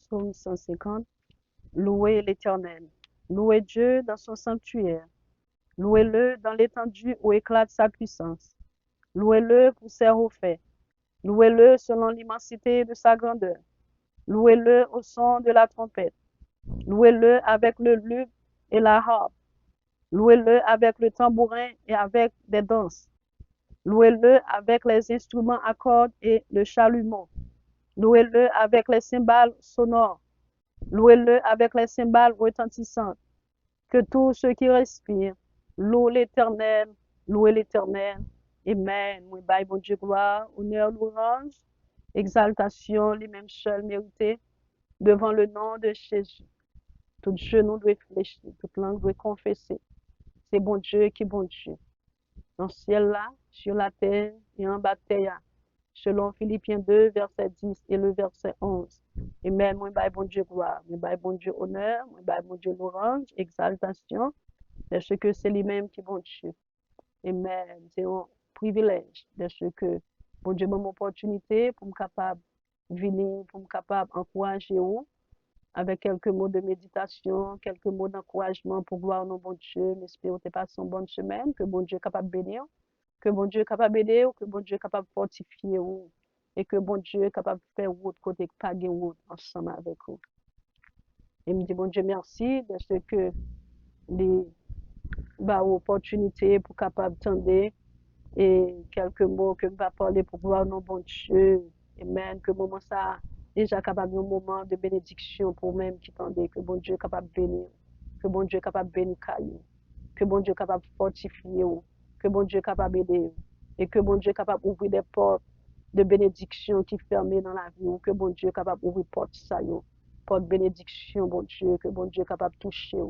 Psaume 150. Louez l'Éternel. Louez Dieu dans son sanctuaire. Louez-le dans l'étendue où éclate sa puissance. Louez-le pour ses hauts faits. Louez-le selon l'immensité de sa grandeur. Louez-le au son de la trompette. Louez-le avec le luth et la harpe. Louez-le avec le tambourin et avec des danses. Louez-le avec les instruments à cordes et le chalumeau. Louez-le avec les cymbales sonores. Louez-le avec les cymbales retentissantes. Que tous ceux qui respirent louent l'Éternel, louez l'Éternel. Amen. Moi, bye, bon Dieu, gloire, honneur, louange, exaltation, lui-même seul mérité, devant le nom de Jésus. Tout genou doit fléchir, toute langue doit confesser. C'est bon Dieu qui est bon Dieu. Dans le ciel là, sur la terre et en bas de terre, selon Philippiens 2, verset 10 et le verset 11. Amen. Moi, bye, bon Dieu, gloire. Moi, bye, bon Dieu, honneur. Moi, bye, bon Dieu, louange, exaltation. Parce que c'est lui-même qui est bon Dieu. Amen. C'est un privilège de ce que bon Dieu m'a une opportunité pour me capable venir, pour me capable encourager vous avec quelques mots de méditation, quelques mots d'encouragement pour voir nos bon Dieu. J'espère que tu passes une bonne semaine, que bon Dieu est capable de bénir, que bon Dieu est capable d'aider, que bon Dieu est capable de fortifier vous et que bon Dieu est capable de faire votre côté pas de route ensemble avec vous. Et me dit bon Dieu merci de ce que les bah, opportunité pour capable tendre et quelques mots que je vais parler pour voir nos bon Dieu. Amen. Que moment ça déjà capable un moment de bénédiction pour même qui tendait. Que bon Dieu est capable de bénir. Que bon Dieu est capable de bénir caillou. Que bon Dieu est capable de fortifier. Que bon Dieu est capable d'aider. Et que bon Dieu est capable d'ouvrir des portes de bénédiction qui ferment dans la vie. Que bon Dieu est capable d'ouvrir porte ça yo. Porte bénédiction, bon Dieu. Que bon Dieu est capable de toucher.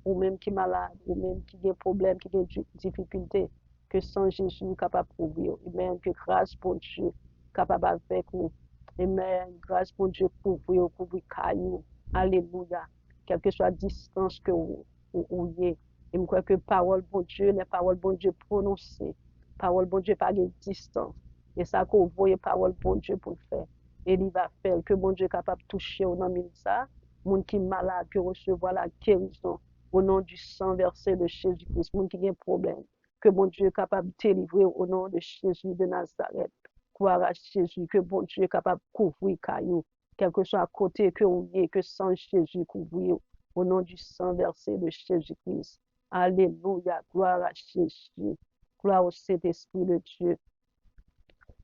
Ou même qui est malade. Ou même qui a des problèmes, qui a des difficultés. Que sans Jésus capable de couvrir. Amen. Que grâce pour Dieu capable avec vous. Amen. Grâce pour Dieu couvrir caillou. Alléluia. Quelle que soit la distance que vous ayez. Et je crois que parole pour Dieu, les paroles pour Dieu prononcées. Parole pour Dieu pas de distance. Et ça qu'on voit parole pour Dieu pour le faire. Et il va faire que bon Dieu est capable de toucher au nom de ça. Moun qui est malade peut recevoir la guérison au nom du sang versé de Jésus-Christ. Moun qui a un problème. Que bon Dieu est capable de délivrer au nom de Jésus de Nazareth. Croire à Jésus, que bon Dieu est capable de couvrir caillou, quel que soit à côté que vous ayez, que sans Jésus couvrir, au nom du sang versé de Jésus-Christ. Alléluia, gloire à Jésus, gloire au Saint-Esprit de Dieu.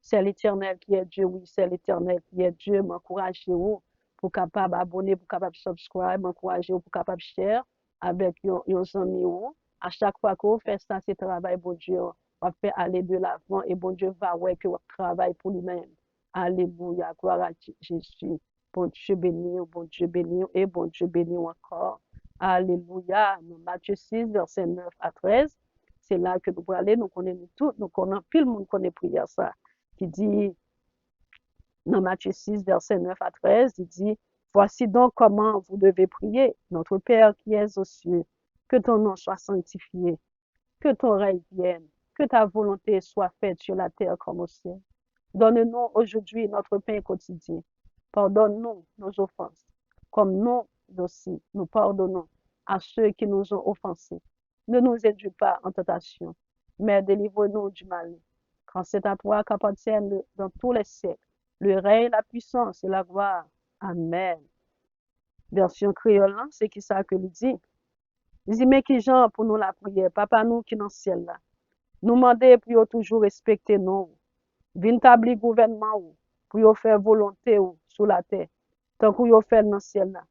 C'est l'Éternel qui est Dieu, oui, c'est l'Éternel qui est Dieu. M'encouragez-vous pour capable abonner, pour capable subscribe, m'encouragez-vous pour capable share avec vos amis. À chaque fois que vous faites ça, c'est travail, bon Dieu, on va faire aller de l'avant et bon Dieu va voir que vous travaillez pour lui-même. Alléluia, gloire à Jésus. Bon Dieu béni, bon Dieu béni et bon Dieu béni encore. Alléluia. Matthieu 6, verset 9 à 13. C'est là que nous pouvons aller, nous connaissons tout, nous connaissons, tout le monde connaît prière ça. Qui dit, dans Matthieu 6, verset 9 à 13, il dit, voici donc comment vous devez prier. Notre Père qui es aux cieux, que ton nom soit sanctifié, que ton règne vienne, que ta volonté soit faite sur la terre comme au ciel. Donne-nous aujourd'hui notre pain quotidien. Pardonne-nous nos offenses, comme nous aussi, nous pardonnons à ceux qui nous ont offensés. Ne nous induis pas en tentation, mais délivre-nous du mal. Quand c'est à toi qu'appartiennent dans tous les siècles le règne, la puissance et la gloire. Amen. Version créole, c'est qui ça que il dit? Il dit, mais qui genre pour nous la prière, papa nous qui dans le ciel là. Nous demander pour toujours respecter nous. Vin établir gouvernement pour faire volonté sur la terre. Tant que vous fait dans le ciel là.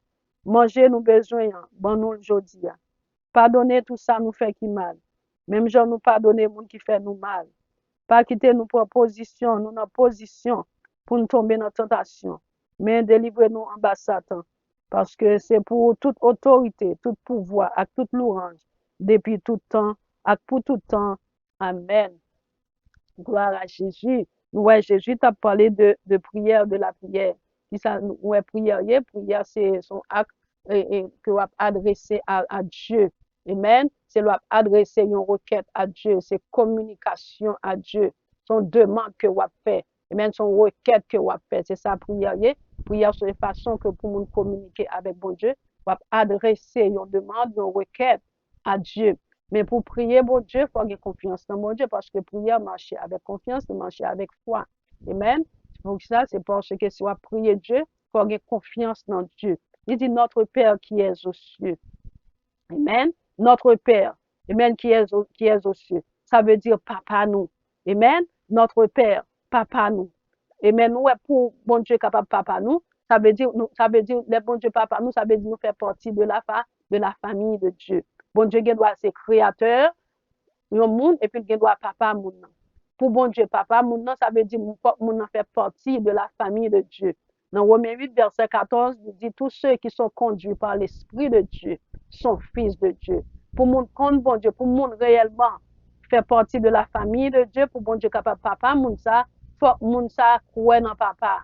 Manger nous besoin, bon nous aujourd'hui. Pardonner tout ça nous fait qui mal. Même gens nous pardonner moun qui fait nous mal. Pas quitter nous pour position, nous dans position pour nous tomber dans tentation. Mais délivrer-nous en bas Satan. Parce que c'est pour toute autorité, tout pouvoir, à toute louange, depuis tout temps, à pour tout temps. Amen. Gloire à Jésus. Ouais, Jésus t'a parlé de prière, de la prière. Qui ça, ouais, prière, c'est son acte que vous adressé à Dieu. Amen. C'est lui adresser une requête à Dieu. C'est communication à Dieu. Son demande que vous fait. Amen. Son requête que vous fait. C'est ça, prière. Prière, c'est une façon que pour nous communiquer avec bon Dieu, on va adresser une demande, une requête à Dieu. Mais pour prier, bon Dieu, il faut avoir confiance dans mon Dieu parce que prière, marcher avec confiance, marcher avec foi. Amen. Pour ça, c'est parce que si on va prier Dieu, il faut avoir confiance dans Dieu. Il dit notre Père qui est aux cieux. Amen. Notre Père. Amen. Qui est aux cieux. Ça veut dire papa nous. Amen. Notre Père, papa nous. Amen. Nous, pour bon Dieu capable papa nous, ça veut dire, le bon Dieu papa nous, ça veut dire nous faire partie de la famille de Dieu. Bon Dieu, il doit ser créateur, yon monde, et puis il doit papa moun. Pour bon Dieu papa moun, ça veut dire moun fait partie de la famille de Dieu. Dans Romains 8, verset 14, il dit tous ceux qui sont conduits par l'Esprit de Dieu sont fils de Dieu. Pour moun compte bon Dieu, pour moun réellement faire partie de la famille de Dieu, pour bon Dieu capable papa moun ça, faut moun ça croire dans papa.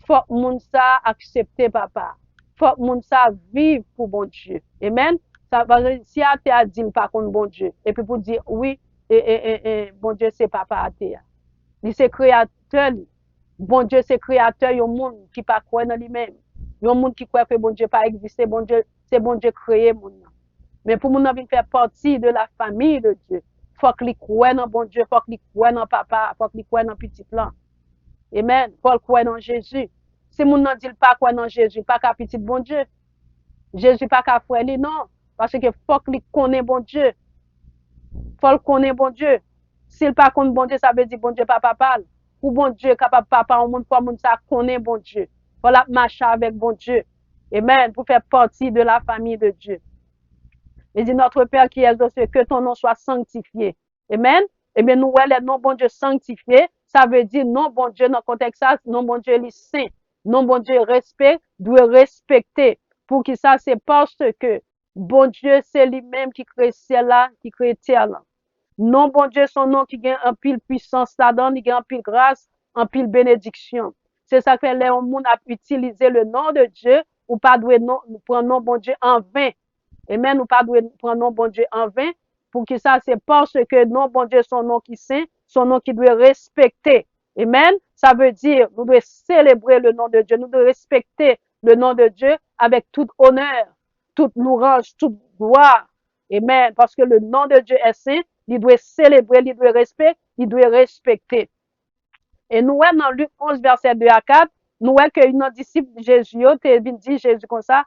Faut moun ça accepter papa. Faut moun ça vivre pour bon Dieu. Amen. Ça va si athée a dit pas contre bon Dieu et puis pour dire oui bon Dieu c'est papa athée. Il c'est créateur. Bon Dieu c'est créateur, un monde qui pas croire dans lui-même. Un monde qui croit que bon Dieu pas exister, bon Dieu c'est bon Dieu créé monde. Mais pour moun venir faire partie de la famille de Dieu, faut qu'il croit dans bon Dieu, faut qu'il croit dans papa, faut qu'il croit dans petit plan. Amen. Faut croire dans Jésus. Si moun nan dit pas croire dans Jésus, pas qu'à petit bon Dieu. Jésus pas qu'à frère lui non, parce que faut qu'il connaît bon Dieu. Faut le connaître bon Dieu. S'il pas connaît bon Dieu, ça veut dire bon Dieu pas parle. Pour bon Dieu capable papa au monde pour monde ça connaît bon Dieu. Faut la marcher avec bon Dieu. Amen, pour faire partie de la famille de Dieu. Il dit notre Père qui est aux cieux, que ton nom soit sanctifié. Amen. Eh bien nous les non bon Dieu sanctifié, ça veut dire non bon Dieu dans le contexte ça, non bon Dieu est saint. Non bon Dieu respect, doit respecter. Pour qui ça c'est parce que bon Dieu c'est lui-même qui crée ciel là, qui crée terre là. Non bon Dieu son nom qui gagne un pile puissance là-dedans, il gagne un pile grâce, un pile bénédiction. C'est ça que les gens a utilisé le nom de Dieu ou pas doit prendre non bon Dieu en vain. Amen, nous pas doit prendre non bon Dieu en vain. Pour que ça, c'est parce que non bon Dieu, son nom qui saint, son nom qui doit respecter. Amen. Ça veut dire, nous devons célébrer le nom de Dieu, nous devons respecter le nom de Dieu avec tout honneur, toute louange, toute gloire. Amen. Parce que le nom de Dieu est saint, il doit célébrer, il doit respecter, il doit respecter. Et nous, dans Luc 11, verset 2 à 4, nous voyons que nos disciples Jésus, te dit Jésus comme ça,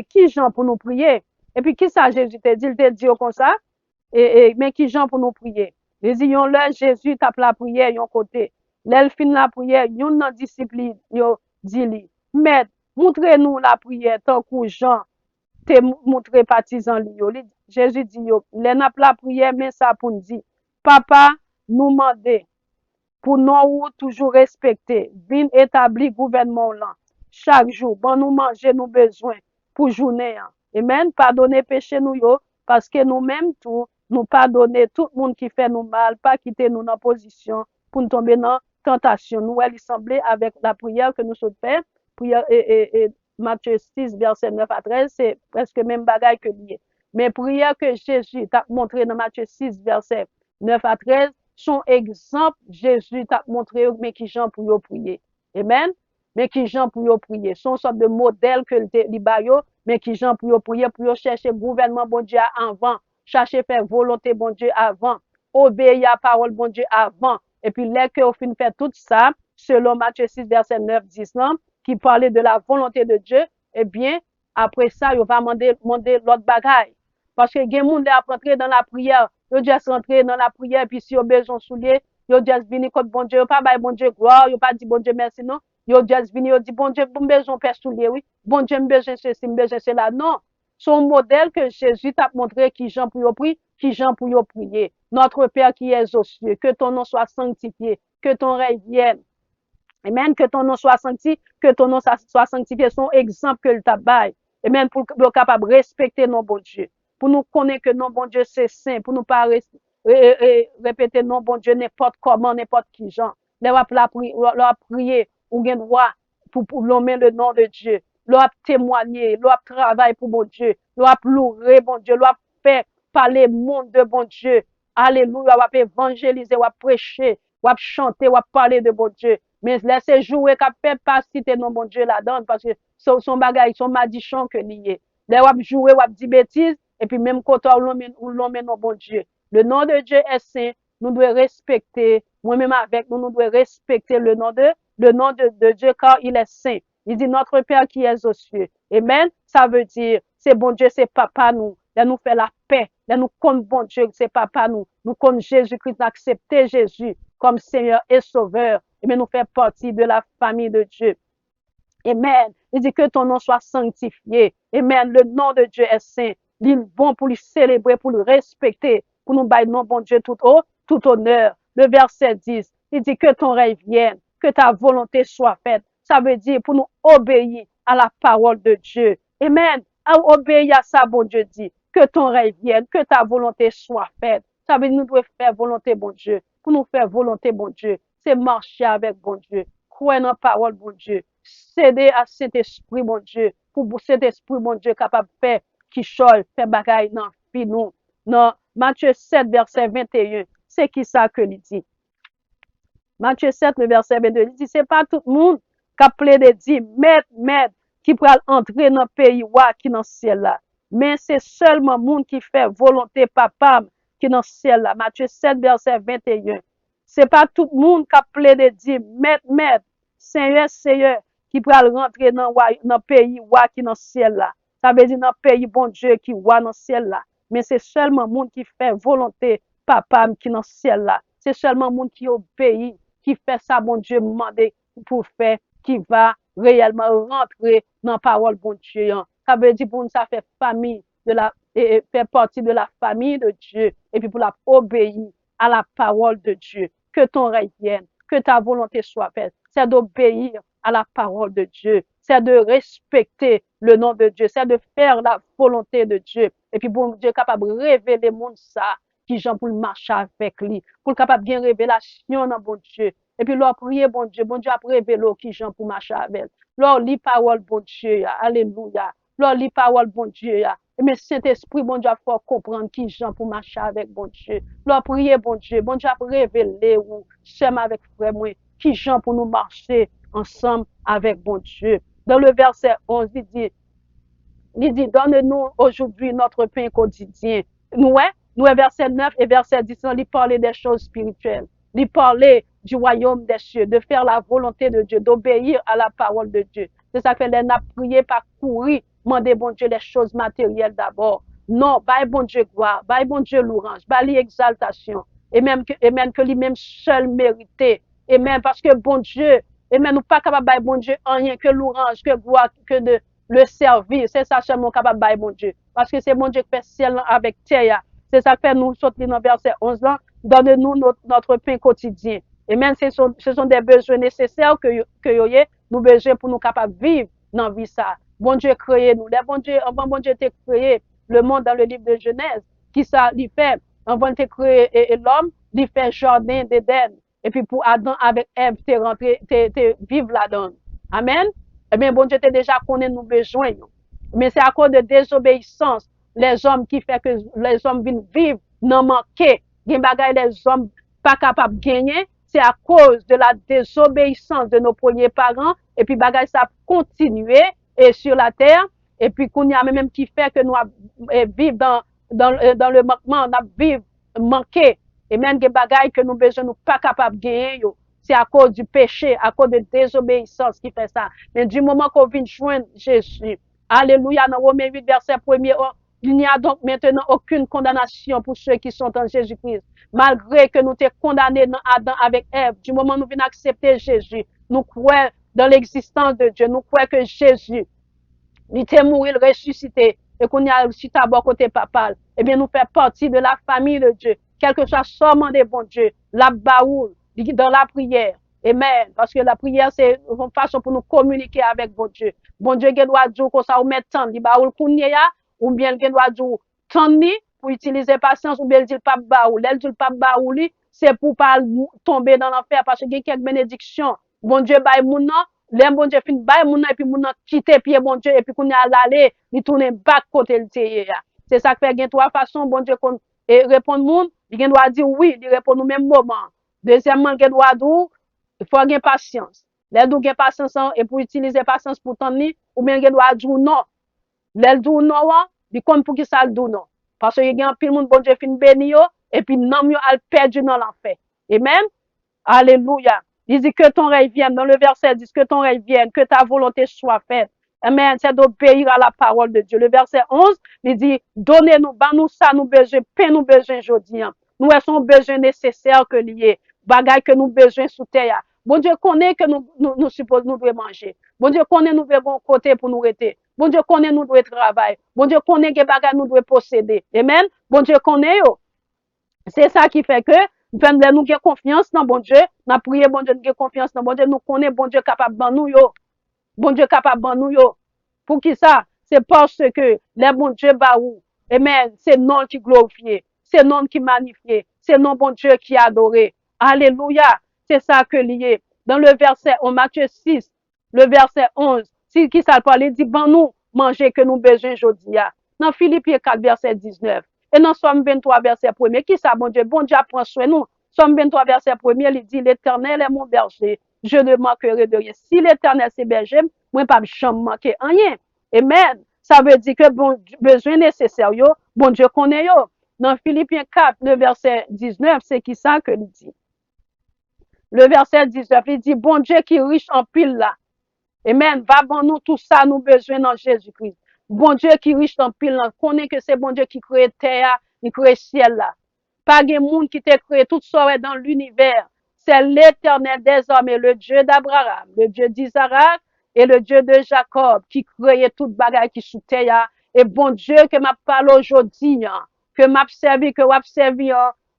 qui Jean pour nous prier? Et puis, qui ça Jésus te dit? Il te dit comme ça, mais qui Jean pour nous prier? Il dit, yon là, Jésus tape la prière, yon côté. L'elle fin la prière, yon nan disciples, yon dit li, Maître, montrez-nous la prière, tant que Jean te montré partisan li yo. Jésus dit yo, l'en a la prière, mais ça pour nous dire, Papa, nous mandé, pour nous toujours respecter, vin établir gouvernement là. Chaque jour, bon nous manger nos besoins pour journée. Amen. Pardonner péché nous yo, parce que nous-mêmes tout, nous pardonner tout le monde qui fait nous mal, pas quitter nous dans position pour nous tomber dans tentation. Nous elle semblait avec la prière que nous sommes fait, prière et Matthieu 6 verset 9 à 13, c'est presque même bagaille que lié. Mais prière que Jésus t'a montré dans Matthieu 6 verset 9 à 13, son exemple, Jésus t'a montré, mais qui gens pour yo prier. Amen. Mais qui gens pour yo prier. Son sorte de modèle que li ba yo, mais qui gens pour yo prier, pour yo chercher gouvernement bon Dieu avant, chercher faire volonté bon Dieu avant, obéir à parole bon Dieu avant. Et puis, là que au fin fait tout ça, selon Matthieu 6, verset 9, 10, qui parlait de la volonté de Dieu, eh bien, après ça, il va demander l'autre bagaille. Parce que gen moun a rentré dans la prière, yo juste rentré dans la prière, puis si yo besoin soulier, yo juste vini contre bon Dieu, yo pas bay bon Dieu gloire, yo pas dit bon Dieu merci non, yo juste vini, yo dit bon Dieu, bon besoin père soulier, oui, bon Dieu besoin ceci, besoin cela, non. Son modèle que Jésus t'a montré qui Jean pour yo prier, qui Jean pour yo prier. Notre Père qui es aux cieux, que ton nom soit sanctifié, que ton règne vienne. Amen, que ton nom soit sanctifié, que ton nom soit sanctifié, son exemple que le tabac. Amen, pour être capable de respecter nos bon Dieu. Pour nous connaître que non bon Dieu c'est saint, pour nous pas répéter non bon Dieu n'importe comment, n'importe qui genre. Leur prier, ou gen droit pour nommer le nom de Dieu. Leur témoigner, leur travail pour bon Dieu. Leur louer bon Dieu, leur faire parler monde de bon Dieu. Alléluia, leur évangéliser, leur prêcher, leur chanter, leur parler de bon Dieu. Mais laissez jouer qu'a fait pas citer non bon Dieu là-dedans parce que son bagage, son madichon que lié. Là, on jouer, on dit bêtises, et puis même quand on l'emmène non bon Dieu. Le nom de Dieu est saint, nous devons respecter, moi-même avec nous, nous devons respecter le nom de Dieu car il est saint. Il dit notre Père qui est aux cieux. Amen. Ça veut dire, c'est bon Dieu, c'est papa nous. Là, nous fait la paix. Là, nous compte bon Dieu, c'est papa nous. Nous compte Jésus-Christ, accepter Jésus comme Seigneur et Sauveur. Et bien, nous fait partie de la famille de Dieu. Amen. Il dit que ton nom soit sanctifié. Amen. Le nom de Dieu est saint. Il est bon pour le célébrer, pour le respecter, pour nous bailler non bon Dieu tout haut, tout honneur. Le verset 10, il dit que ton règne vienne, que ta volonté soit faite. Ça veut dire pour nous obéir à la parole de Dieu. Amen. À obéir à ça, bon Dieu dit, que ton règne vienne, que ta volonté soit faite. Ça veut dire nous devons faire volonté, bon Dieu. Pour nous faire volonté, bon Dieu, c'est marcher avec bon Dieu. Croire dans la parole, bon Dieu. Céder à cet esprit, mon Dieu, pour cet esprit, mon Dieu, capable de faire qui chole, faire bagaille dans vie nous. Dans Matthieu 7, verset 21, c'est qui ça que il dit? Matthieu 7, le verset 22, il dit, c'est pas tout le monde qui a plaidé dit, maître, qui pourra entrer dans le pays qui est dans le ciel là. Mais c'est seulement le monde qui fait volonté papa qui est dans le ciel là. Matthieu 7, verset 21. C'est pas tout le monde qui a plaidé dit, maître, Seigneur, qui pourra rentrer dans le pays qui est dans le ciel là. Ça veut dire dans le pays bon Dieu qui est dans le ciel là. Mais c'est seulement le monde qui fait volonté papa qui est dans le ciel là. C'est seulement le monde qui obéit, qui fait ça, bon Dieu, demandé pour faire, qui va réellement rentrer dans la parole, bon Dieu. Ça veut dire pour nous, ça fait famille fait partie de la famille de Dieu. Et puis pour la obéir à la parole de Dieu. Que ton règne vienne, que ta volonté soit faite. C'est d'obéir à la parole de Dieu. C'est de respecter le nom de Dieu. C'est de faire la volonté de Dieu. Et puis bon Dieu capable de révéler monde ça qui Jean pour marcher avec lui, pour capable bien révélation dans bon Dieu. Et puis leur prier bon Dieu a révélé qui Jean pour marcher avec. Leur lit parole bon Dieu, alléluia. Leur lit parole bon Dieu. Mais Saint-Esprit bon Dieu faut comprendre qui Jean pour marcher avec bon Dieu. Leur prier bon Dieu a révélé ou sem avec frère moi qui Jean pour nous marcher ensemble avec bon Dieu. Dans le verset 11, il dit, donne-nous aujourd'hui notre pain quotidien. Nous, verset 9 et verset 10, il parlait des choses spirituelles. Il parlait du royaume des cieux, de faire la volonté de Dieu, d'obéir à la parole de Dieu. C'est ça que les n'a prié, pas courir, demander bon Dieu les choses matérielles d'abord. Non, bâille bon Dieu gloire, bâille bon Dieu louange, bâille exaltation. Et même que lui-même seul mérité. Et même parce que bon Dieu, et même nous pas capable de bon Dieu en rien que louange, que gloire, que de le servir. C'est ça seulement capable de bon Dieu. Parce que c'est bon Dieu qui fait ciel avec terre. C'est ça que fait nous sortir dans verset 11 là. Donne-nous notre pain quotidien. Et même ce sont des besoins nécessaires que nous besoin pour nous capables de vivre dans la vie ça. Bon Dieu créé nous. Bon Dieu t'a créé le monde dans le livre de Genèse. Qui ça lui fait? Avant de créer l'homme, il fait jardin d'Éden. Et puis pour Adam avec Ève, t'es rentré, t'es vivre là-dedans. Amen. Eh bien, bon Dieu t'es déjà connaît nos besoins. Mais c'est à cause de désobéissance, les hommes qui fait que les hommes viennent vivre, non manquer. Gen bagay les hommes pas capables de gagner, c'est à cause de la désobéissance de nos premiers parents. Et puis bagay ça continuer et sur la terre. Et puis qu'on y a même qui fait que nous vivons dans le manquement, on a vivre manqué. Et même des bagailles que nous besoin nous pas capables de gagner. C'est à cause du péché, à cause de désobéissance qui fait ça. Mais du moment qu'on vient joindre Jésus, alléluia, dans Romains 8, verset 1er, il n'y a donc maintenant aucune condamnation pour ceux qui sont en Jésus-Christ. Malgré que nous t'es condamnés dans Adam avec Ève, du moment où nous venons accepter Jésus, nous croyons dans l'existence de Dieu, nous croyons que Jésus, il était mort, il ressuscité, et qu'on y a aussi d'abord côté papal, eh bien, nous fait partie de la famille de Dieu, quel que soit seulement des bons dieux, la baoule, dans la prière. Amen. Parce que la prière, c'est une façon pour nous communiquer avec bon Dieu. Bon Dieu, il doit dire qu'on ça, ou mettre temps, il baoule kounye ya, ou bien il doit dire temps ni, pour utiliser patience, ou bien il dit pas baoule. Elle dit pas baoule, c'est pour pas tomber dans l'enfer, parce qu'il y a quelques bénédictions. Bon Dieu, baille moun nan, l'aime bon Dieu fin baille moun nan, et puis moun nan quitte pied bon Dieu, et puis qu'on y a l'aller, il tourne back côté le teye ya. C'est ça que fait, il y a trois façons, bon Dieu, qu'on répond moun, il doit dire oui, il répond au même moment. Deuxièmement, il doit dire Il faut avoir patience. Les gens qui ont patience et pour utiliser patience pour tenir, ou bien ils doivent dire non. Les gens non, ils comptent pour qui ça le dit non. Parce que il y a un pile monde bon Dieu fin béni yo, et puis non yo al perdu dans l'enfer. Amen. Alléluia. Il dit que ton règne vienne. Dans le verset 10, que ton règne vienne, que ta volonté soit faite. Amen. C'est d'obéir à la parole de Dieu. Le verset 11, il dit, donnez-nous, nous ça, nous besoin, paix nous besoin aujourd'hui. Nous avons besoin nécessaire que lié. Bagay que nous besoin sous terre. Bon Dieu connaît que nous suppose nous devons manger. Bon Dieu connaît nous devons côté pour nous rester. Bon Dieu connaît nous devons travailler. Bon Dieu connaît que bagay nous devons posséder. Amen. Bon Dieu connaît yo. C'est ça qui fait que nous avons confiance dans bon Dieu, nous prions bon Dieu, nous avons confiance dans bon Dieu, nous connaissons bon Dieu capable de nous yo. Bon Dieu capable de nous yo. Pour qui ça? C'est parce que les bon Dieu baou. Amen. C'est non qui glorifié, c'est non qui magnifié, c'est non bon Dieu qui adoré. Alléluia. C'est ça que lié. Dans le verset en Matthieu 6, le verset 11, si qui ça parle, il dit bon nous manger que nous besoin aujourd'hui. Dans Philippiens 4 verset 19. Et dans Somme 23, verset 1er, qui ça, bon Dieu? Bon Dieu prend soin nous. Somme 23, verset 1er, il dit, l'Éternel est mon berger, je ne manquerai de rien. Si l'Éternel c'est berger, moi, pas jamais manquer rien. Amen. Ça veut dire que bon, besoin nécessaire, yo, bon Dieu connaît yo. Dans Philippiens 4, le verset 19, c'est qui ça que il dit? Le verset 19, il dit, bon Dieu qui est riche en pile là. Amen. Va bon nous tout ça, nous besoin dans Jésus-Christ. Bon Dieu qui est riche en pile là. Connaît que c'est bon Dieu qui crée terre, qui crée ciel là. Pas de monde qui t'a créé tout ça dans l'univers. C'est l'Éternel des hommes et le Dieu d'Abraham, le Dieu d'Isaac et le Dieu de Jacob qui créait toute bagaille qui sous terre. Et bon Dieu que m'a parlé aujourd'hui, que m'a servi, que m'a servi,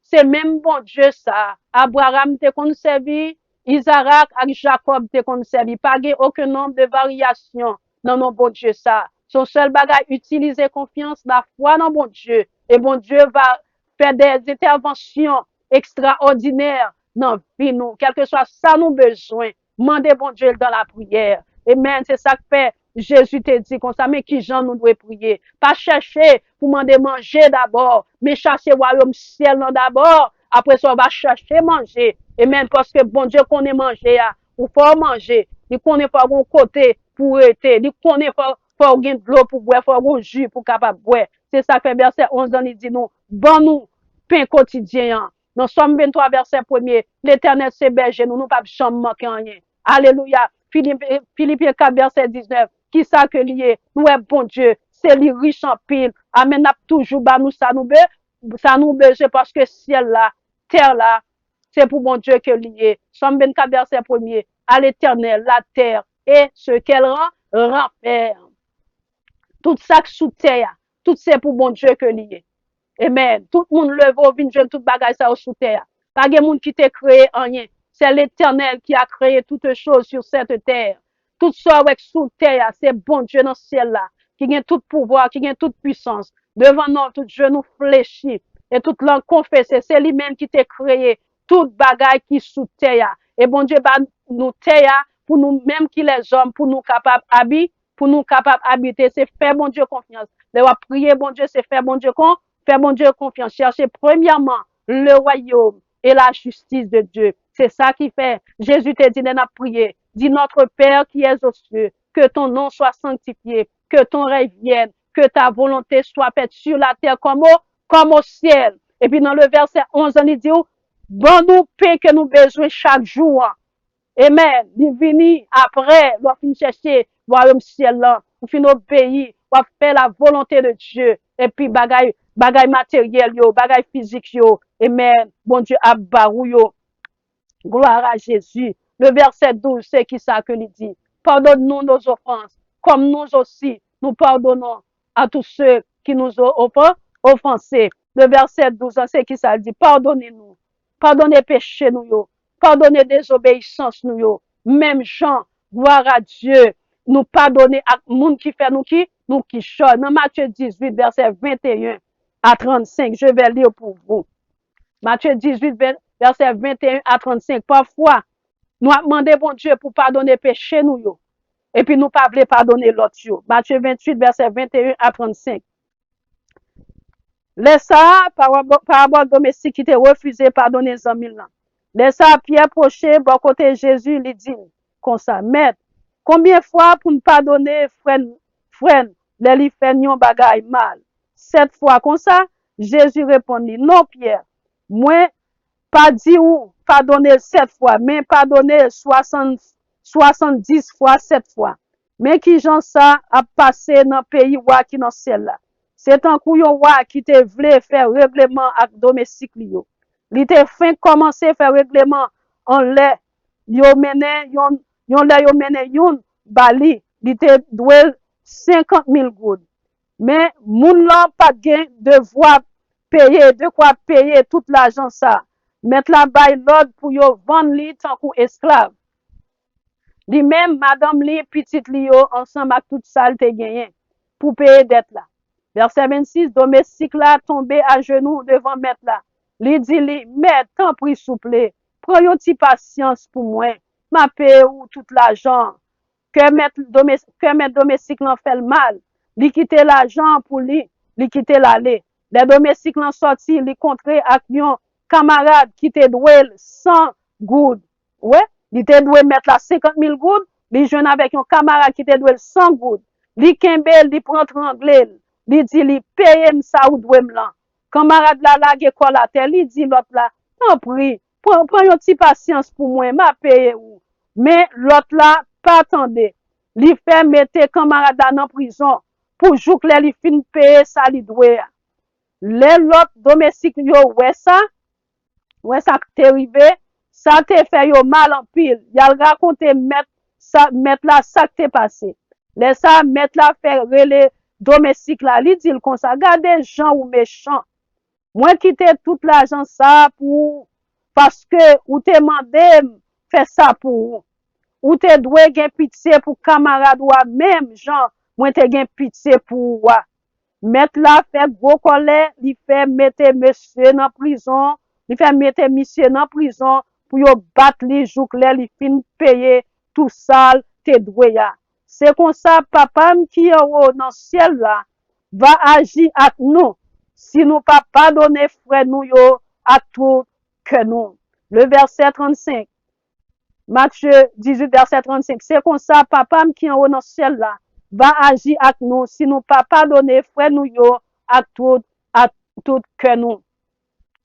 c'est même bon Dieu ça. Abraham te conservé, Isaac et Jacob te conservé. Pas de aucun nombre de variations dans nos bon Dieu ça. Son seul bagage, utiliser confiance, la foi dans bon Dieu. Et bon Dieu va faire des interventions extraordinaires dans la vie nous. Quel que soit ça nous besoin, mandez bon Dieu dans la prière. Amen. C'est ça que fait Jésus te dit comme ça, mais qui gens nous devons prier. Pas chercher pour demander manger d'abord, mais chercher royaume ciel d'abord. Après ça, on va chercher manger. Amen. Parce que bon Dieu connaît manger, ou faut manger. Il connaît pas bon côté pour être. Il connaît pas faut gagner de l'eau pour boire, faut un jus pour capable boire. C'est ça que fait verset 11 dans il dit nous, bon nous pain quotidien. Dans Somme 23 verset 1er, l'Éternel c'est berger, nous pas jamais manquer rien. Alléluia. Philippiens 4 verset 19, qui ça que lié, nous est bon Dieu, c'est lui riche en pile. Amen, n'a toujours ba nous ça nous besoin parce que ciel là, terre là, c'est pour bon Dieu que lié. Somme 24 verset 1er, à l'Éternel la terre et ce qu'elle renferme. Tout ça sous terre, tout c'est pour bon Dieu que lié. Amen. Tout le monde lève au vin, jeune tout bagage ça sous terre. Pas de monde qui t'a créé rien. C'est l'Éternel qui a créé toutes choses sur cette terre. Tout ça avec sous terre, c'est bon Dieu dans le ciel là, qui a tout pouvoir, qui a toute puissance. Devant nous, tout genou fléchi et toute langue confessée, c'est lui-même qui t'a créé tout bagage qui sous terre. Et bon Dieu va nous terre pour nous même qui les hommes, pour nous capables habiter, pour nous capables habiter, c'est faire bon Dieu confiance. Le prier bon Dieu, c'est faire bon Dieu confiance. Faire bon Dieu confiance. Chercher premièrement le royaume et la justice de Dieu. C'est ça qui fait. Jésus te dit de prier. Dis notre Père qui es aux cieux, que ton nom soit sanctifié, que ton règne vienne, que ta volonté soit faite sur la terre comme au ciel. Et puis dans le verset 11, on dit, bon nous paix que nous besoin chaque jour. Amen. Divini après, on finit chercher le royaume ciel là, on finit obéir, on faire la volonté de Dieu. Et puis bagay matériel yo, bagay physique yo. Amen. Bon Dieu abarou yo. Gloire à Jésus. Le verset 12, c'est qui ça que il dit? Pardonne-nous nos offenses, comme nous aussi, nous pardonnons à tous ceux qui nous ont offensés. Le verset 12, c'est qui ça dit? Pardonnez-nous. Pardonnez péché nous yo. Pardonnez désobéissance nous yo. Même Jean, gloire à Dieu, nous pardonner à monde qui fait nous qui chante. Dans Matthieu 18, verset 21 à 35, je vais lire pour vous. Matthieu 18, verset 21 à 35. Parfois, nous avons demandé bon Dieu pour pardonner péché nous yo. Et puis nous pas voulons pardonner l'autre yo. Matthieu 28, verset 21 à 35. Laisse ça, parabole domestique qui te refusé pardonner les amis là. Laissa Pierre proche, bon côté Jésus, lui dit, comme ça, maître, combien fois pour ne pardonner, frère, les li fait yon bagay mal? 7 fois, comme ça, Jésus répondit, non, Pierre, moi, pas dit ou pardonner 7 fois, mais pardonner 70 fois 7 fois. Mais qui j'en ça a passé dans le pays wa qui dans ciel là. C'est un coup yon wa qui te vle faire règlement avec domestique li yo. Li te fin commencer faire règlement en lait yo mene yon lait yo mene yon bali li te dwe 50,000 goud. Mais moun lan pas gen devoir payer de quoi payer tout l'argent ça. Mettre la bay l'ordre pour yo vendre li tant kou esclave. Li même madame li petite li yo ensemble avec toute ça te gagné pour payer dette là. Verset 26, domestique là tombé à genoux devant maître là. Li dit li, maître, tant pris souple, prends yon ti patience pour moi. Ma paye ou tout l'argent que mettre domestique l'en fait le mal. Li quitter l'argent pour li quitter l'aller. Les domestiques l'en sorti, li contre ak yon camarade qui te doué 100 goud. Ouais, li te doué mettre la 50,000 goud, li joine avec yon camarade qui te doué 100 goud. Li kembel, li prend tranglel, li dit li paye ça ou doué m'lan. Camarade la lage kol la terre, li dit l'autre là, non prie, prends yon ti patience pour moi, m'a paye ou. Mais l'autre là, pas attendez. Li fait mettre camarade dans prison pour jouk li fin paye ça li doué. Les l'autre domestique yo ouais ça t'est arrivé, ça te fait yo mal en pile. Yal raconté mettre là ça t'est passé. Les ça mettre là faire relé domestique là, li dit comme ça, gardez gens ou méchants. Moi quitter tout l'argent ça pour parce que ou te mandé faire ça pour ou te doué gen pitié pour camarade ou même gens, moi te gen pitié pour ou. Mettre là fait gros colère, il fait mettre monsieur dans prison, il fait mettre monsieur dans prison pour yo battre les jours clair, il fin payer tout ça te doué ya. C'est comme ça papa qui est au dans ciel là va agir avec nous si nous pas pardonner frère nous yo à tout que nous. Le verset 35. Matthieu 18 verset 35. C'est comme ça papa qui est au dans ciel là va agir avec nous si nous pas pardonner frère nous yo à tout que nous.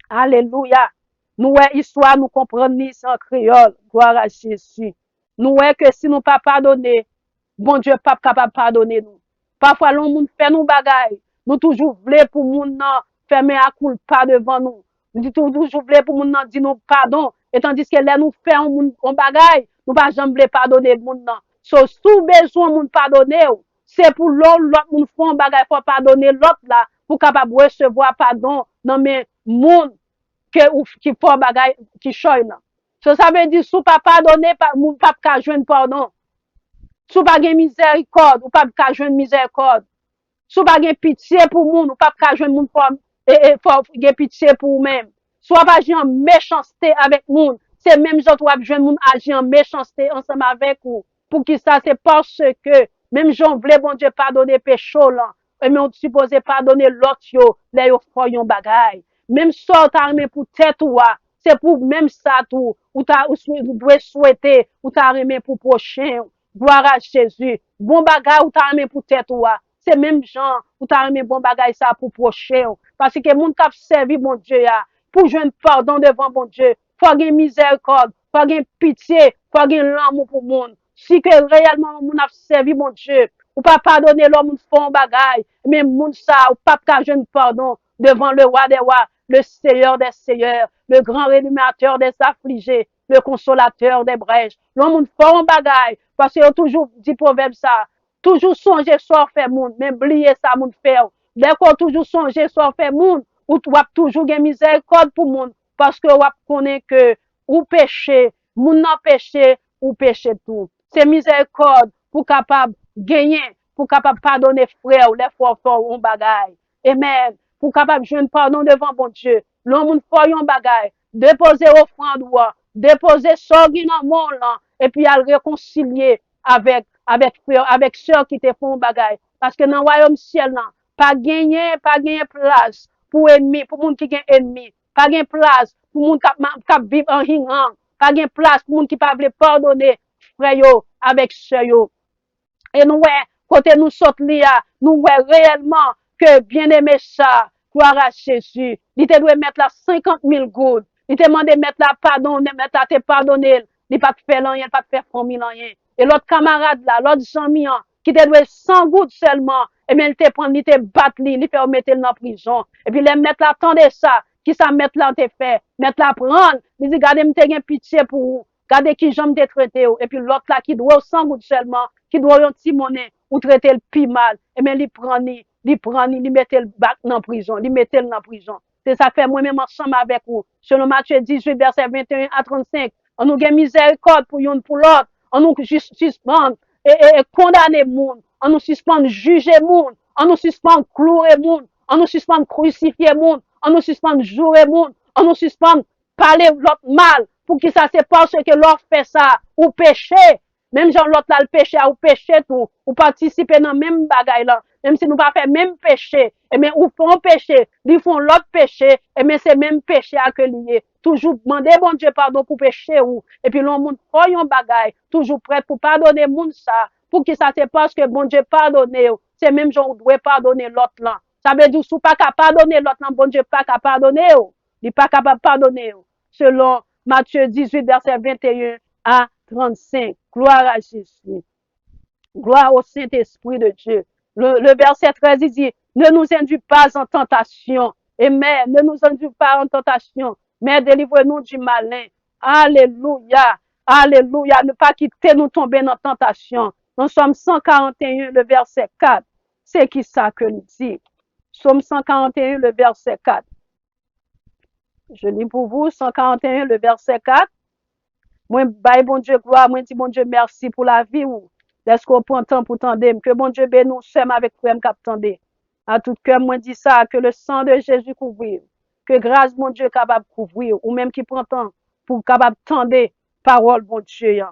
Alléluia. Nous histoire nous comprendre ni en créole. Gloire à Jésus. Nous que si nous pas pardonner, bon Dieu pas capable pardonner nous. Parfois l'on moun fait nous bagay, nous toujours voulons pour moun nan fermer à culpa devant nous. Nous toujours voulons pour moun nan dire nous pardon et tandis que là nous fait on bagay, nous pas jamais pardonner moun nan. So, sous besoin moun pardonner, c'est pour l'autre moun font bagay faut pardonner l'autre là pour capable recevoir pardon dans mes moun qui font bagay qui choy là. So, ça veut dire sous pas pardonner moun pas ka joindre pardon. Sous pas gen miséricorde ou pas ka joindre miséricorde. Sous pas gen pitié pour moun ou pas ka joindre moun faut gen pitié pour même. Soit pas agir en méchanceté avec moun, c'est même gens ou joindre moun agir en méchanceté ensemble avec ou. Pour qui ça, c'est parce que même gens voulaient bon Dieu pardonner péché là, mais on supposé pardonner l'autre yo, les yo font yon bagay. Même ça t'as remis pour tête ou c'est pour même ça tout ou doit souhaiter ou t'as remis pour prochain. Gloire à Jésus. Bon bagay ou t'as remis pour tête ou c'est même gens ou t'as remis bon bagay ça pour prochain. Parce que moun k'ap servi bon Dieu ya, pour joindre pardon devant bon Dieu, faut gen miséricorde, faut gen pitié, faut gen l'amour pour monde. Si que réellement moun a servi mon Dieu, ou pas pardonner l'homme moun font bagay, mais moun ça ou pas ka jeune pardon devant le roi des rois, le Seigneur des seigneurs, le grand rémunérateur des affligés, le consolateur des brèches. L'homme moun font bagay parce que toujours dit proverbe ça, toujours songer soit fait moun, mais oublier ça moun faire. Dès qu'on toujours songer soit fait moun, ou tu toujours gen miséricorde pour moun parce que ou connaît que ou péché, moun nan péché ou péché tout. C'est miséricorde pour capable gagner, pour capable pardonner frère ou les frères fort on bagay. Amen. Pour capable joindre pardon devant bon Dieu. L'homme fort yon bagay, déposer offrande ou déposer sorgi dans mon là et puis al réconcilier avec frère, avec sœur qui te font bagay parce que dans royaume ciel là, pas gagner place pour ennemi, pour moun qui gen ennemi, pas gagner place pour moun k'ap vivre en ringan, pas gen place pour moun qui pas vle pardonner frère yo avec sœur yo. Et nous, ouais, côté nous saute là, nous, ouais, réellement, que bien aimé ça, gloire à Jésus. Il te doit mettre là 50 000 gouttes. Il te demande de mettre là pardon, de mettre là te pardonner. Il pas te faire rien, pas te faire famille rien. Et l'autre camarade là, l'autre ami, qui te doit 100 gouttes seulement, et bien, il te prend, il te bat, il fait mettre dans la prison. Et puis, il mettre là, attendez ça, qui ça mettre là, te fait, mettre là, prendre. Il dit, regardez, m'te gen pitié pour vous. Regardez qui j'aime te traiter. Et puis, l'autre là, qui doit 100 gouttes seulement, qui doit un petit monnaie, ou traiter le plus mal, et bien, il prend, il mette le bac dans la prison, il mette le dans la prison. C'est ça fait moi-même ensemble avec vous. Selon Matthieu 18, verset 21 à 35, on nous gagne miséricorde pour une pour l'autre, on nous suspend et condamner monde, on nous suspend juger monde, on nous suspend clouer monde, on nous suspend crucifier monde, on nous suspend jouer monde, on nous suspend parler l'autre mal, pour que ça c'est parce que l'autre fait ça, ou péché. Même genre l'autre là le péché ou péché tout, ou participer dans même bagaille là, même si nous pas faire même péché, et mais ou font péché, ils font l'autre péché, et mais c'est même péché à que lié. Toujours demander bon Dieu pardon pour péché ou, et puis l'on monde fait un bagaille, toujours prêt pour pardonner monde ça, pour que ça c'est parce que bon Dieu pardonner, c'est même genre doit pardonner l'autre là. Ça veut dire sous pas qu'à pardonner l'autre là, bon Dieu pas qu'à pardonner, il pas capable pardonner. Selon Matthieu 18 verset 21 à 35. Gloire à Jésus. Gloire au Saint-Esprit de Dieu. Le verset 13, il dit, ne nous induis pas en tentation. Amen. Ne nous induis pas en tentation, mais délivre-nous du malin. Alléluia. Alléluia. Ne pas quitter nous tomber dans la tentation. Nous sommes 141, le verset 4. C'est qui ça que nous dit? Somme 141, le verset 4. Je lis pour vous, 141, le verset 4. Moi, bye bon Dieu gloire, moi dis bon Dieu merci pour la vie ou est-ce qu'on prend temps pour tendre, que bon Dieu bénisse nous avec frère cap tendre. À tout cœur, moi dis ça, que le sang de Jésus couvre, que grâce mon Dieu capable couvrir, ou même qui prend temps pour capable tendre parole bon Dieu.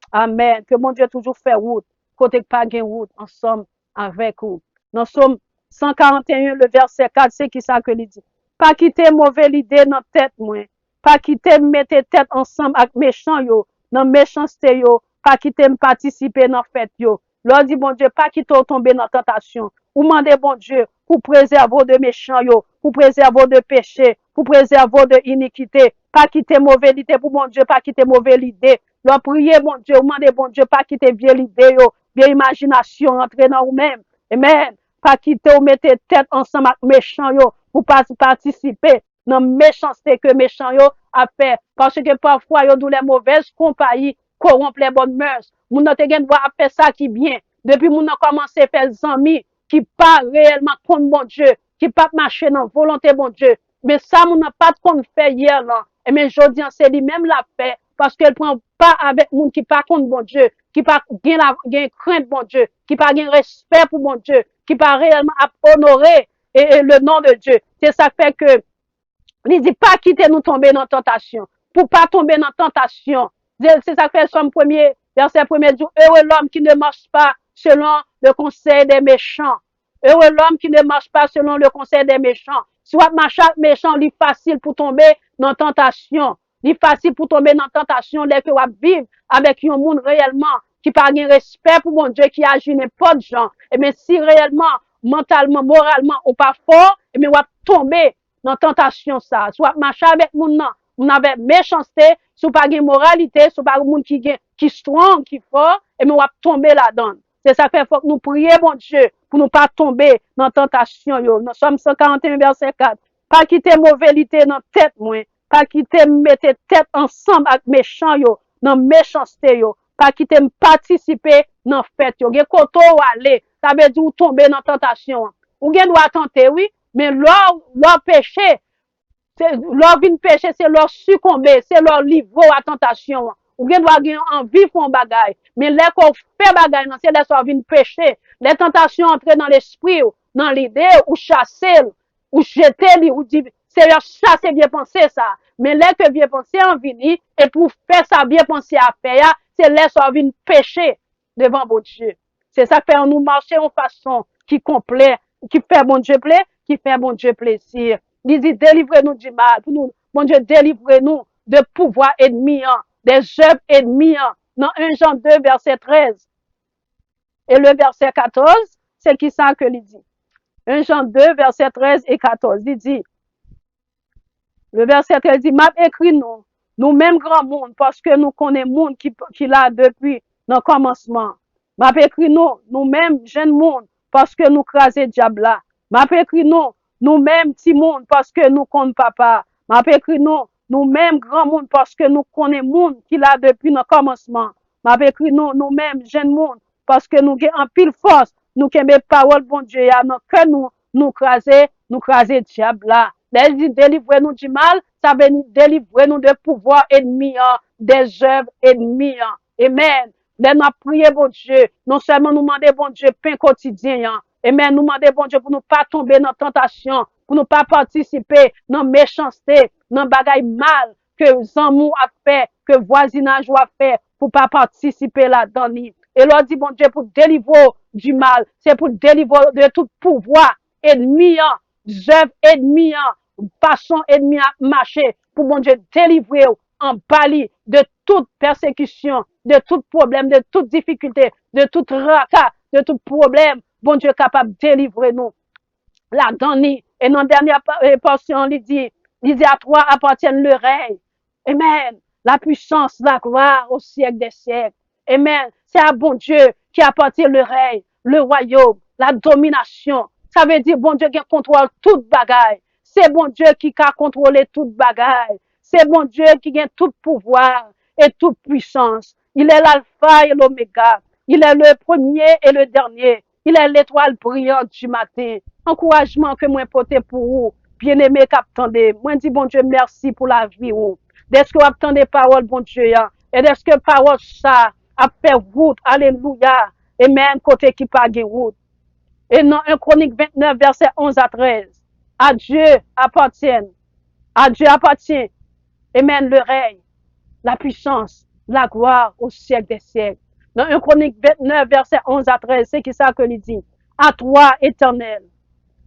Amen. Que mon Dieu toujours fait route, côté pas gain route ensemble avec vous. Nous sommes 141 le verset 4, c'est qui ça que il dit. Pas quitter mauvaise idée dans tête moi. Pas quitter mettre tête ensemble avec méchant yo, dans méchanceté yo, pas quitter me participer dans fête yo. Lord dit bon Dieu, pas quitter tomber dans tentation. Ou mandez bon Dieu pour préserver de méchants yo, pour préserver de péché, pour préserver de iniquité. Pas quitter mauvaise idée pour bon Dieu, pas quitter mauvaise idée. Lord prier bon Dieu, ou mandez bon Dieu, pas quitter vieille idée yo, vieille imagination entrer dans vous-même. Amen. Pas quitter ou mettre tête ensemble avec méchants yo, pour participer dans méchanceté que méchant yo a fait parce que parfois yo dou les mauvaises compagnies corrompent les bonnes mœurs. Moun nan te gen doit faire ça qui bien. Depuis moun nan commencé faire amis qui pas réellement contre bon Dieu, qui pas marcher dans volonté bon Dieu. Mais ça moun nan pas qu'on fait hier là. Et mais jodi c'est lui même la fait parce qu'elle prend pas avec moun qui pas contre bon Dieu, qui pas gen crainte bon Dieu, qui pas gen respect pour bon Dieu, qui pas réellement honorer et le nom de Dieu. C'est ça fait que il dit pas quitter nous tomber dans tentation. Pour pas tomber dans tentation. C'est ça fait Somme 1er, verset 1er dit, heureux l'homme qui ne marche pas selon le conseil des méchants. Heureux l'homme qui ne marche pas selon le conseil des méchants. Soit marcher méchant, il est facile pour tomber dans tentation. Il est facile pour tomber dans tentation, les que vous vivre avec un monde réellement qui pas de respect pour mon Dieu, qui agit n'importe genre. Et bien, si réellement, mentalement, moralement, ou pas fort, et bien, vous tomber dans tentation ça. Soit marcher avec moun nan, moun avec méchanceté, soit pas gen moralité, soit pas moun qui strong, qui fort, et mais on va tomber là-dedans. C'est ça fait faut que nous prions bon Dieu pour nous pas tomber dans tentation yo. Nous sommes 141 verset 4. Pas quitter mauvaiseté dans tête moi, pas quitter mettre tête ensemble avec méchant yo, dans méchanceté yo, pas quitter participer dans fête yo. Gen koto ou aller, ça veut dire ou tomber dans tentation. Ou gen doit tenter oui, mais leur péché, leur vin péché, c'est leur succomber, c'est leur livre à tentation. Ou bien doit gagner envie font bagay. Mais les qu'on fait bagay, non, c'est les soit vin péché. Les tentations entrent dans l'esprit, dans l'idée, ou chasser, ou jeter, ou dire, c'est leur chasser bien penser ça. Mais les que bien penser en vini, et pour faire ça bien penser à faire, c'est les soit vin péché devant bon Dieu. C'est ça que nous marcher en façon qui complète, qui fait bon Dieu plaît, qui fait bon Dieu plaisir. Il dit, délivrez-nous du mal. Pour nous, bon Dieu, délivrez-nous de pouvoir ennemi, hein, des œuvres ennemies. Hein. Dans 1 Jean 2, verset 13. Et le verset 14, c'est qui ça que il dit? 1 Jean 2, verset 13 et 14. Il dit, le verset 13 dit, m'a écrit nous, nous-mêmes grand monde, parce que nous connaissons monde qui l'a depuis le commencement. M'a écrit nous, nous-mêmes jeune monde, parce que nous crasé diable là. M'a écrit nous, nous-mêmes petit monde, parce que nous connaissons papa. M'a écrit nous, nous-mêmes grand monde, parce que nous connaissons monde qui l'a depuis le commencement. M'a écrit nous, nous-mêmes jeune monde, parce que nous avons en pile force, nous qui aimons parole bon Dieu, que nous craser diable là. Délivrez-nous du mal, ça veut dire délivrez-nous de pouvoir ennemi, hein, des œuvres ennemies. Hein. Amen. Là, nous prions, bon Dieu, non seulement nous demander, bon Dieu, pain quotidien. Hein. Amen. Nous demander, bon Dieu, pour ne pas tomber dans la tentation, pour ne pas participer dans la méchanceté, dans le bagaille mal que Zamou a fait, que voisinage a fait, pour ne pas participer là-dedans. Et leur dit, bon Dieu, pour délivrer du mal, c'est pour délivrer de tout pouvoir ennemi, hein, œuvres ennemies, façon ennemie à marcher, pour bon Dieu délivrer en bali de toute persécution, de tout problème, de toute difficulté, de tout raka, de tout problème. Bon Dieu capable de délivrer nous. La dernière, et dans la dernière portion, il dit à toi appartiennent le règne. Amen. La puissance, la gloire au siècle des siècles. Amen. C'est à bon Dieu qui appartient le règne, le royaume, la domination. Ça veut dire bon Dieu qui contrôle toute bagaille. C'est bon Dieu qui a contrôlé toute bagaille. C'est bon Dieu qui a tout pouvoir et toute puissance. Il est l'alpha et l'oméga. Il est le premier et le dernier. Il est l'étoile brillante du matin. Encouragement que moi porter pour vous. Bien-aimé qu'attendez. Moi dis bon Dieu merci pour la vie ou. Est-ce que vous attendez parole bon Dieu ya? Et est-ce que parole ça a fait route? Alléluia. Amen. Côté qui pas de route. Et dans 1 Chronique 29, verset 11 à 13. À Dieu appartient. À Dieu appartient. Amen. Le règne, la puissance, la gloire au siècle des siècles. Dans 1 Chronique 29, verset 11 à 13, c'est qui ça que il dit? À toi, éternel,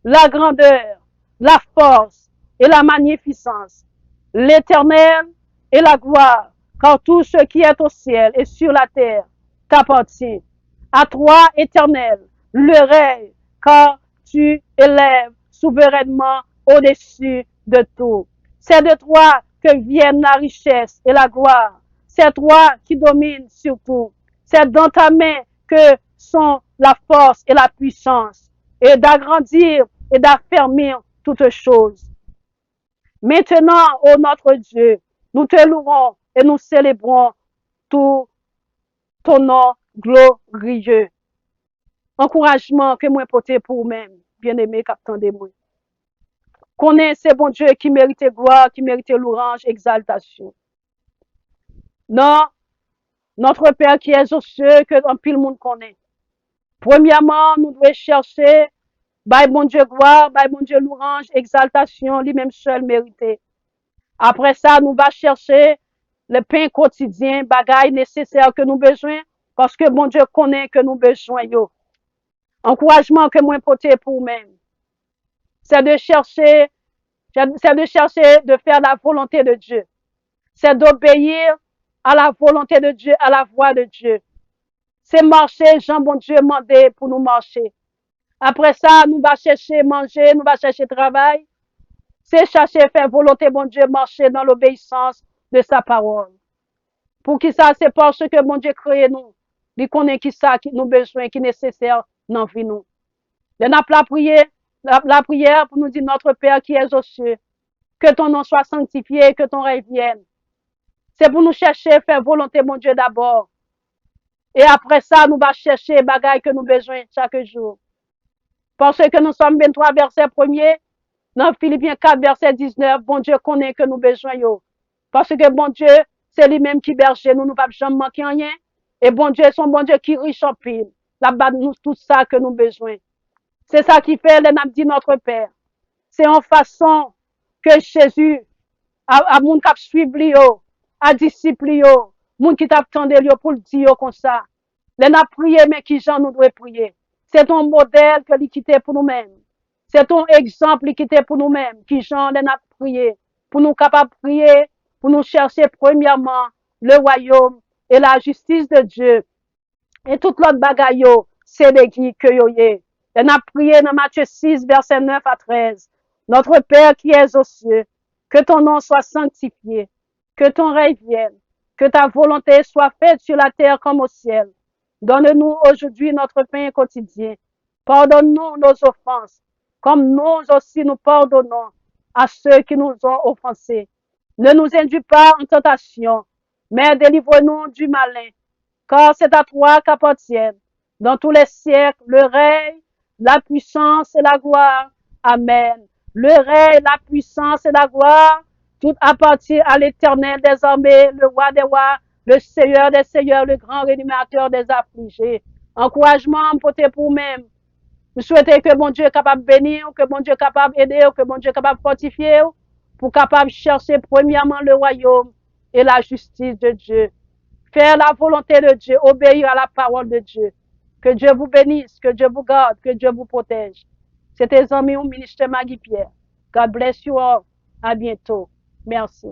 la grandeur, la force et la magnificence, l'éternel et la gloire, car tout ce qui est au ciel et sur la terre t'appartient. À toi, éternel, le règne, car tu élèves souverainement au-dessus de tout. C'est de toi que viennent la richesse et la gloire. C'est toi qui domines sur tout. C'est dans ta main que sont la force et la puissance, et d'agrandir et d'affermir toutes choses. Maintenant, ô notre Dieu, nous te louons et nous célébrons tout ton nom glorieux. Encouragement que moi porter pour vous-même, bien-aimé, captain de moi. Connaissez bon Dieu qui mérite gloire, qui mérite louange, exaltation. Non, notre Père qui est aux cieux, que un pile monde connaît. Premièrement, nous devons chercher, by bon Dieu gloire, by bon Dieu louange, exaltation, lui-même seul mérité. Après ça, nous va chercher le pain quotidien, bagaille nécessaire que nous besoin, parce que bon Dieu connaît que nous besoin yo. Encouragement que moi porter pour nous-mêmes. C'est de chercher, de faire la volonté de Dieu. C'est d'obéir à la volonté de Dieu, à la voix de Dieu. C'est marcher, Jean bon Dieu mandé pour nous marcher. Après ça, nous va chercher manger, nous va chercher travail. C'est chercher faire volonté bon Dieu, marcher dans l'obéissance de sa parole. Pour qui ça, c'est parce que bon Dieu crée nous. Il connaît qui ça, qui nous besoin, qui est nécessaire dans vie nous. On a la prière pour nous dire notre Père qui est aux cieux. Que ton nom soit sanctifié, que ton règne vienne. C'est pour nous chercher, faire volonté mon Dieu d'abord. Et après ça, nous va chercher bagaille que nous besoin chaque jour. Parce que nous sommes 23 verset 1er, dans Philippiens 4 verset 19, bon Dieu connaît que nous besoin yo. Parce que bon Dieu, c'est lui-même qui berge nous, nous ne pouvons jamais manquer rien. Et bon Dieu, son bon Dieu qui riche en pile. Là-bas, nous, tout ça que nous besoin. C'est ça qui fait, les dit notre Père. C'est en façon que Jésus, à moun kap suiv li yo, à disciple yo, moun qui t'attendait yo pour le dire comme ça. Les n'a prié, mais qui j'en nous doit prier. C'est ton modèle que l'Équité pour nous-mêmes. C'est ton exemple qui était pour nous-mêmes, qui j'en a prié, pour nous capables de prier, pour nous chercher premièrement le royaume et la justice de Dieu. Et toute l'autre bagaille, c'est des qui que yo yé. On a prié dans Matthieu 6, verset 9 à 13. Notre Père qui es aux cieux, que ton nom soit sanctifié, que ton règne vienne, que ta volonté soit faite sur la terre comme au ciel. Donne-nous aujourd'hui notre pain quotidien. Pardonne-nous nos offenses, comme nous aussi nous pardonnons à ceux qui nous ont offensés. Ne nous induis pas en tentation, mais délivre-nous du malin, car c'est à toi qu'appartiennent dans tous les siècles le règne, la puissance et la gloire. Amen. Le règne, la puissance et la gloire, tout appartient à l'Éternel des armées, le roi des rois, le Seigneur des seigneurs, le grand réanimateur des affligés. Encouragement pour même. Je souhaite que mon Dieu est capable de bénir, que mon Dieu est capable d'aider, que mon Dieu est capable de fortifier, pour capable de chercher premièrement le royaume et la justice de Dieu. Faire la volonté de Dieu, obéir à la parole de Dieu. Que Dieu vous bénisse, que Dieu vous garde, que Dieu vous protège. C'était amis au ministère Maggie Pierre. God bless you all. À bientôt. Merci.